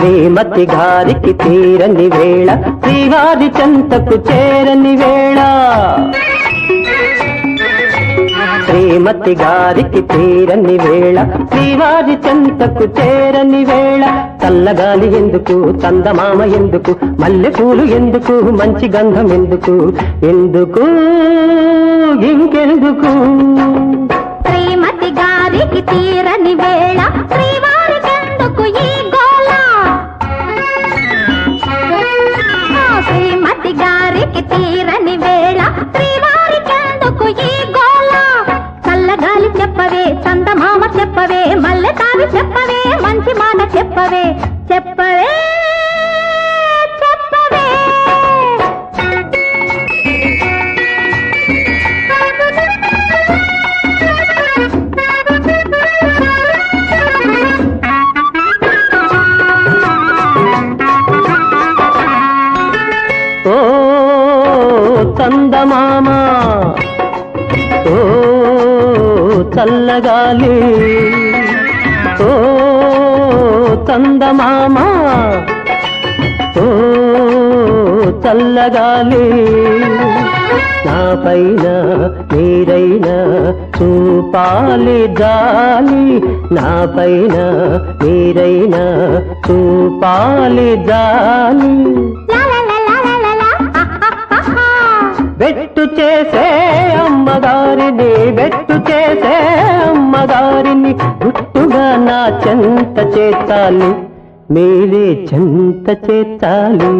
శ్రీమతి గారికి తీరని వేళ శ్రీవారి చెంతకు చేరని వేళ శ్రీమతి గారికి తీరని వేళ శ్రీవారి చెంతకు చేరని వేళ చల్లగాలి ఎందుకు చందమామ ఎందుకు మల్లెపూలు ఎందుకు మంచి గంధం ఎందుకు ఎందుకు ఇంకెందుకు శ్రీమతి గారికి తీరని వేళ శ్రీవారి చెంతకు ఈ గోళ శ్రీమతి గారికి తీరని వేళ శ్రీవారి చెంతకు ఈ గోళ చల్లగాలి చెప్పవే చందమామ చెప్పవే మల్లె తావి చెప్పవే మంచి మాట చెప్పవే చెప్పవే చెప్పవే ఓ చందమామ ఓ చల్లగాలి ఓ చందమామ ఓ చల్లగాలి నా పైన మీరైనా చూపాలి జాలి నా పైన మీరైనా చూపాలి జాలి బెట్టు చేసే అమ్మగారిని బెట్టు చేసే అమ్మగారిని గుట్టుగా నా చెంత చేతాలి మీరే చెంత చేతాలి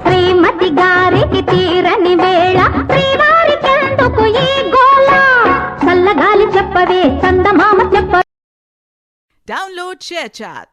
శ్రీమతి గారికి తీరని వేళ శ్రీవారి చెందుకు ఈ గోళ చల్లగాలి చెప్పవే చందమామ చెప్ప Download ShareChat.